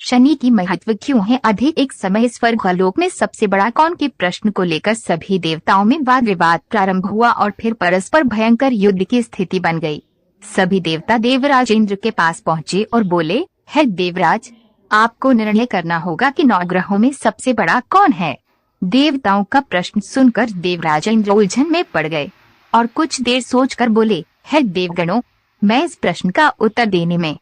शनि की महत्व क्यों है अधिक? एक समय स्वर्गलोक में सबसे बड़ा कौन के प्रश्न को लेकर सभी देवताओं में वाद विवाद प्रारंभ हुआ और फिर परस्पर भयंकर युद्ध की स्थिति बन गई। सभी देवता देवराज इंद्र के पास पहुँचे और बोले, है देवराज, आपको निर्णय करना होगा कि 9 ग्रहों में सबसे बड़ा कौन है। देवताओं का प्रश्न सुनकर देवराज इंद्र उलझन में पड़ गए और कुछ देर सोचकर बोले, है देवगणों, मैं इस प्रश्न का उत्तर देने में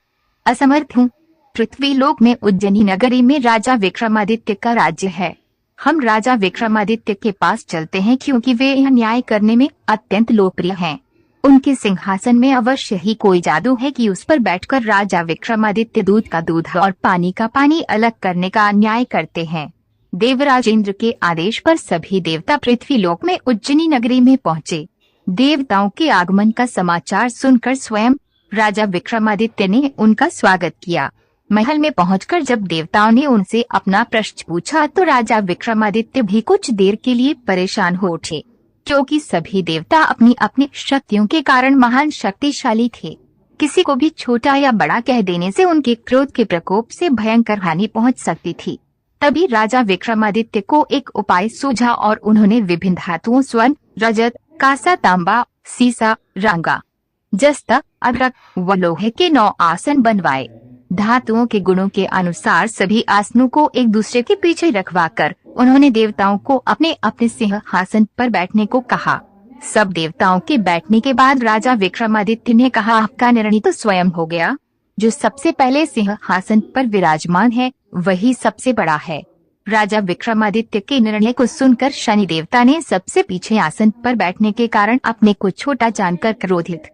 असमर्थ हूँ। पृथ्वी लोक में उज्जैनी नगरी में राजा विक्रमादित्य का राज्य है। हम राजा विक्रमादित्य के पास चलते हैं क्योंकि वे यह न्याय करने में अत्यंत लोकप्रिय हैं। उनके सिंहासन में अवश्य ही कोई जादू है कि उस पर बैठकर राजा विक्रमादित्य दूध का दूध और पानी का पानी अलग करने का न्याय करते हैं। देवराज इंद्र के आदेश पर सभी देवता पृथ्वी लोक में उज्जैनी नगरी में पहुँचे। देवताओं के आगमन का समाचार सुनकर स्वयं राजा विक्रमादित्य ने उनका स्वागत किया। महल में पहुंचकर जब देवताओं ने उनसे अपना प्रश्न पूछा तो राजा विक्रमादित्य भी कुछ देर के लिए परेशान हो उठे, क्योंकि सभी देवता अपनी अपनी शक्तियों के कारण महान शक्तिशाली थे। किसी को भी छोटा या बड़ा कह देने से उनके क्रोध के प्रकोप से भयंकर हानि पहुंच सकती थी। तभी राजा विक्रमादित्य को एक उपाय सूझा और उन्होंने विभिन्न धातुओं स्वर्ण, रजत, कांसा, तांबा, सीसा, रांगा, जस्ता, अदरक व लोहे के 9 आसन बनवाए। धातुओं के गुणों के अनुसार सभी आसनों को एक दूसरे के पीछे रखवाकर उन्होंने देवताओं को अपने अपने सिंहासन पर बैठने को कहा। सब देवताओं के बैठने के बाद राजा विक्रमादित्य ने कहा, आपका निर्णय तो स्वयं हो गया। जो सबसे पहले सिंहासन पर विराजमान है वही सबसे बड़ा है। राजा विक्रमादित्य के निर्णय को सुनकर शनि देवता ने सबसे पीछे आसन पर बैठने के कारण अपने को छोटा जानकर क्रोधित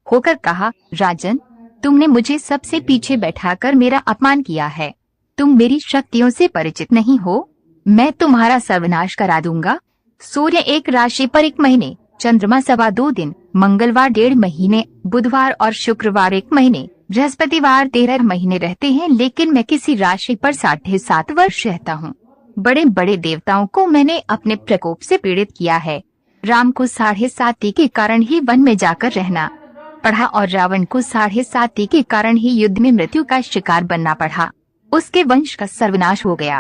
होकर कहा, राजन, तुमने मुझे सबसे पीछे बैठाकर मेरा अपमान किया है। तुम मेरी शक्तियों से परिचित नहीं हो। मैं तुम्हारा सर्वनाश करा दूंगा। सूर्य एक राशि पर 1 महीने, चंद्रमा 2.25 दिन, मंगलवार 1.5 महीने, बुधवार और शुक्रवार 1 महीने, बृहस्पतिवार 13 महीने रहते हैं, लेकिन मैं किसी राशि पर 7.5 वर्ष रहता हूँ। बड़े बड़े देवताओं को मैंने अपने प्रकोप से पीड़ित किया है। राम को 7.5 के कारण ही वन में जाकर रहना पड़ा और रावण को 7.5 के कारण ही युद्ध में मृत्यु का शिकार बनना पड़ा। उसके वंश का सर्वनाश हो गया।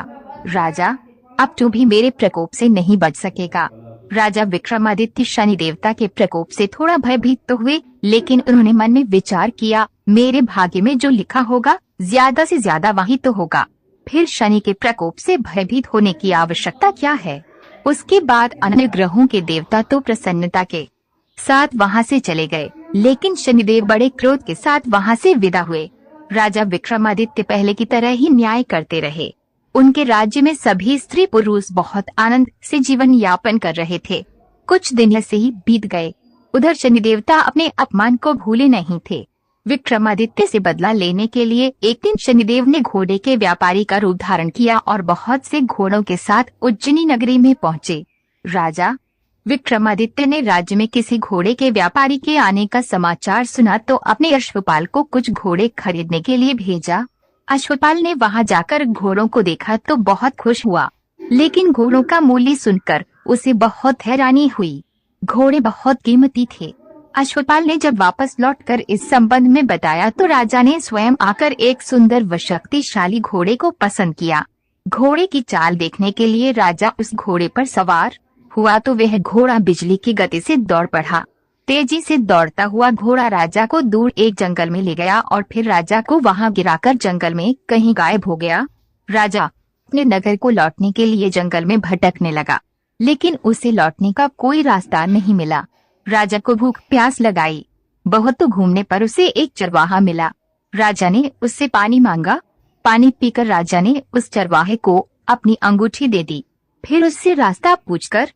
राजा, अब तू भी मेरे प्रकोप से नहीं बच सकेगा। राजा विक्रमादित्य शनि देवता के प्रकोप से थोड़ा भयभीत तो हुए, लेकिन उन्होंने मन में विचार किया, मेरे भाग्य में जो लिखा होगा ज्यादा से ज्यादा वही तो होगा। फिर शनि के प्रकोप से भयभीत होने की आवश्यकता क्या है। उसके बाद अन्य ग्रहों के देवता तो प्रसन्नता के साथ वहां से चले गए, लेकिन शनिदेव बड़े क्रोध के साथ वहां से विदा हुए। राजा विक्रमादित्य पहले की तरह ही न्याय करते रहे। उनके राज्य में सभी स्त्री पुरुष बहुत आनंद से जीवन यापन कर रहे थे। कुछ दिन ऐसे ही बीत गए। उधर शनि देवता अपने अपमान को भूले नहीं थे। विक्रमादित्य से बदला लेने के लिए एक दिन शनिदेव ने घोड़े के व्यापारी का रूप धारण किया और बहुत से घोड़ों के साथ उज्जैनी नगरी में पहुँचे। राजा विक्रमादित्य ने राज्य में किसी घोड़े के व्यापारी के आने का समाचार सुना तो अपने अश्वपाल को कुछ घोड़े खरीदने के लिए भेजा। अश्वपाल ने वहां जाकर घोड़ों को देखा तो बहुत खुश हुआ, लेकिन घोड़ों का मूल्य सुनकर उसे बहुत हैरानी हुई। घोड़े बहुत कीमती थे। अश्वपाल ने जब वापस लौटकर इस संबंध में बताया तो राजा ने स्वयं आकर एक सुंदर व शक्तिशाली घोड़े को पसंद किया। घोड़े की चाल देखने के लिए राजा उस घोड़े पर सवार हुआ तो वह घोड़ा बिजली की गति से दौड़ पड़ा। तेजी से दौड़ता हुआ घोड़ा राजा को दूर एक जंगल में ले गया और फिर राजा को वहां गिराकर जंगल में कहीं गायब हो गया। राजा अपने नगर को लौटने के लिए जंगल में भटकने लगा, लेकिन उसे लौटने का कोई रास्ता नहीं मिला। राजा को भूख प्यास लगाई। बहुत तो घूमने पर उसे एक चरवाहा मिला। राजा ने उससे पानी मांगा। पानी पीकर राजा ने उस चरवाहे को अपनी अंगूठी दे दी। फिर उससे रास्ता पूछकर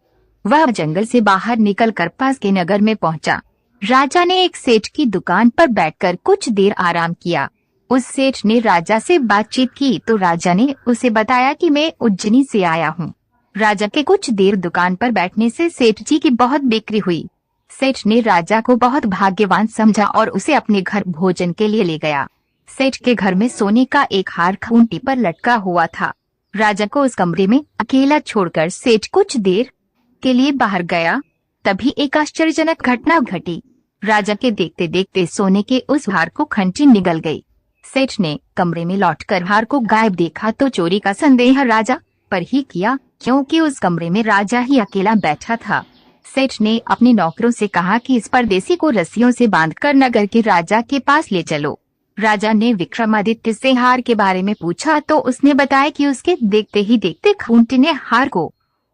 वह जंगल से बाहर निकलकर पास के नगर में पहुंचा। राजा ने एक सेठ की दुकान पर बैठकर कुछ देर आराम किया। उस सेठ ने राजा से बातचीत की तो राजा ने उसे बताया कि मैं उज्जैनी से आया हूँ। राजा के कुछ देर दुकान पर बैठने से सेठ जी की बहुत बिक्री हुई। सेठ ने राजा को बहुत भाग्यवान समझा और उसे अपने घर भोजन के लिए ले गया। सेठ के घर में सोने का एक हार खूंटी पर लटका हुआ था। राजा को उस कमरे में अकेला छोड़कर सेठ कुछ देर के लिए बाहर गया। तभी एक आश्चर्यजनक घटना घटी। राजा के देखते देखते सोने के उस हार को घंटी निगल गई। सेठ ने कमरे में लौटकर हार को गायब देखा तो चोरी का संदेह राजा पर ही किया, क्योंकि उस कमरे में राजा ही अकेला बैठा था। सेठ ने अपने नौकरों से कहा कि इस परदेसी को रस्सियों से बांधकर नगर के राजा के पास ले चलो। राजा ने विक्रमादित्य से हार के बारे में पूछा तो उसने बताया कि उसके देखते ही देखते खूंटी ने हार को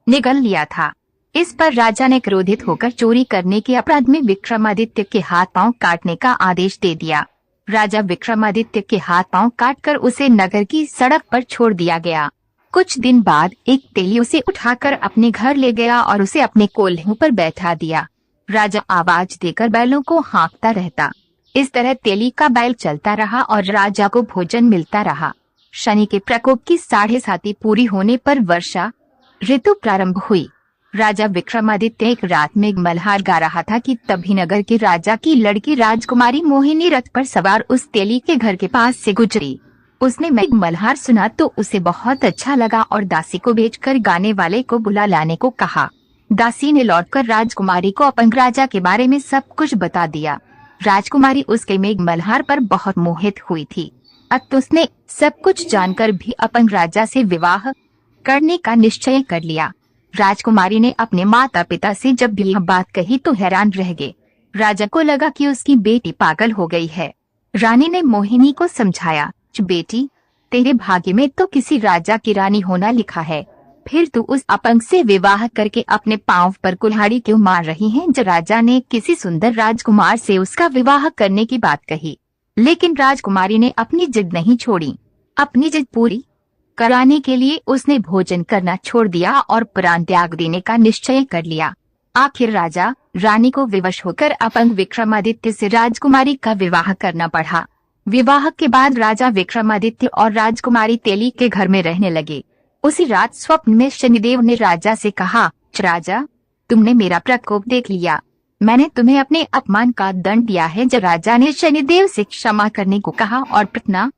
निगल लिया था। इस पर राजा ने क्रोधित होकर चोरी करने के अपराध में विक्रमादित्य के हाथ पांव काटने का आदेश दे दिया। राजा विक्रमादित्य के हाथ पांव काटकर उसे नगर की सड़क पर छोड़ दिया गया। कुछ दिन बाद एक तेली उसे उठाकर अपने घर ले गया और उसे अपने कोल्हू पर बैठा दिया। राजा आवाज देकर बैलों को हाँकता रहता। इस तरह तेली का बैल चलता रहा और राजा को भोजन मिलता रहा। शनि के प्रकोप की 7.5 पूरी होने पर वर्षा ऋतु प्रारंभ हुई। राजा विक्रमादित्य एक रात में मल्हार गा रहा था कि तभी नगर के राजा की लड़की राजकुमारी मोहिनी रथ पर सवार उस तेली के घर के पास से गुजरी। उसने मेघ मल्हार सुना तो उसे बहुत अच्छा लगा और दासी को भेजकर गाने वाले को बुला लाने को कहा। दासी ने लौटकर राजकुमारी को अपंग राजा के बारे में सब कुछ बता दिया। राजकुमारी उसके मेघ मल्हार पर बहुत मोहित हुई थी। अतः उसने सब कुछ जानकर भी अपंग राजा से विवाह करने का निश्चय कर लिया। राजकुमारी ने अपने माता पिता से जब भी यह बात कही तो हैरान रह गए। राजा को लगा कि उसकी बेटी पागल हो गई है। रानी ने मोहिनी को समझाया, बेटी, तेरे भाग्य में तो किसी राजा की रानी होना लिखा है, फिर तू उस अपंग से विवाह करके अपने पांव पर कुल्हाड़ी क्यों मार रही है। जब राजा ने किसी सुंदर राजकुमार से उसका विवाह करने की बात कही, लेकिन राजकुमारी ने अपनी जिद नहीं छोड़ी। अपनी जिद पूरी कराने के लिए उसने भोजन करना छोड़ दिया और प्राण त्याग देने का निश्चय कर लिया। आखिर राजा रानी को विवश होकर अपंग विक्रमादित्य से राजकुमारी का विवाह करना पड़ा। विवाह के बाद राजा विक्रमादित्य और राजकुमारी तेली के घर में रहने लगे। उसी रात स्वप्न में शनिदेव ने राजा से कहा, राजा, तुमने मेरा प्रकोप देख लिया, मैंने तुम्हें अपने अपमान का दंड दिया है। जब राजा ने शनिदेव से क्षमा करने को कहा और प्रार्थना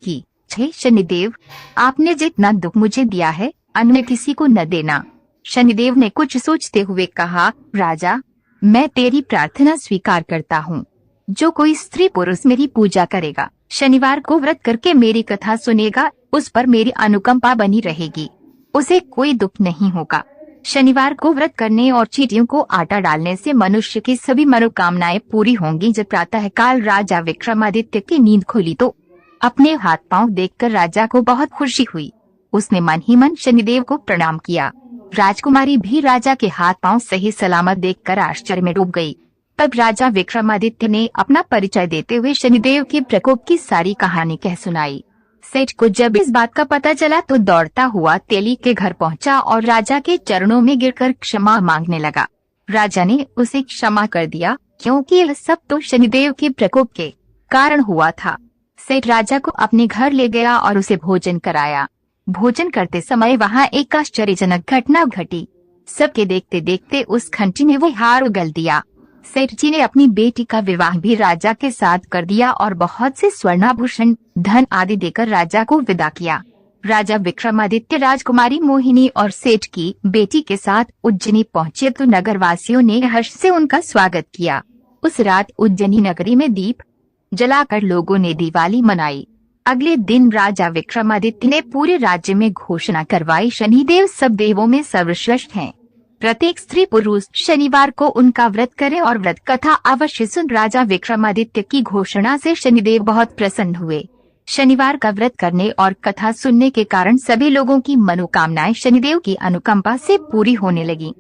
की, हे शनिदेव, आपने जितना दुख मुझे दिया है अन्य किसी को न देना। शनिदेव ने कुछ सोचते हुए कहा, राजा, मैं तेरी प्रार्थना स्वीकार करता हूँ। जो कोई स्त्री पुरुष मेरी पूजा करेगा, शनिवार को व्रत करके मेरी कथा सुनेगा, उस पर मेरी अनुकंपा बनी रहेगी, उसे कोई दुख नहीं होगा। शनिवार को व्रत करने और चींटियों को आटा डालने से मनुष्य की सभी मनोकामनाएं पूरी होंगी। जब प्रातःकाल राजा विक्रमादित्य की नींद खुली तो अपने हाथ पांव देखकर राजा को बहुत खुशी हुई। उसने मन ही मन शनिदेव को प्रणाम किया। राजकुमारी भी राजा के हाथ पांव सही सलामत देखकर आश्चर्य में डूब गई। तब राजा विक्रमादित्य ने अपना परिचय देते हुए शनिदेव के प्रकोप की सारी कहानी कह सुनाई। सेठ को जब इस बात का पता चला तो दौड़ता हुआ तेली के घर पहुंचा और राजा के चरणों में गिरकर क्षमा मांगने लगा। राजा ने उसे क्षमा कर दिया, क्योंकि यह सब तो शनिदेव के प्रकोप के कारण हुआ था। सेठ राजा को अपने घर ले गया और उसे भोजन कराया। भोजन करते समय वहाँ एक आश्चर्यजनक घटना घटी। सबके देखते देखते उस घंटी ने वो हार उगल दिया। सेठ जी ने अपनी बेटी का विवाह भी राजा के साथ कर दिया और बहुत से स्वर्णाभूषण, धन आदि देकर राजा को विदा किया। राजा विक्रमादित्य राजकुमारी मोहिनी और सेठ की बेटी के साथ उज्जैनी पहुँचे तो नगरवासियों ने हर्ष से उनका स्वागत किया। उस रात उज्जैनी नगरी में दीप जलाकर लोगों ने दिवाली मनाई। अगले दिन राजा विक्रमादित्य ने पूरे राज्य में घोषणा करवाई, शनिदेव सब देवों में सर्वश्रेष्ठ हैं। प्रत्येक स्त्री पुरुष शनिवार को उनका व्रत करे और व्रत कथा अवश्य सुन। राजा विक्रमादित्य की घोषणा से शनिदेव बहुत प्रसन्न हुए। शनिवार का व्रत करने और कथा सुनने के कारण सभी लोगों की मनोकामनाएं शनिदेव की अनुकंपा से पूरी होने लगी।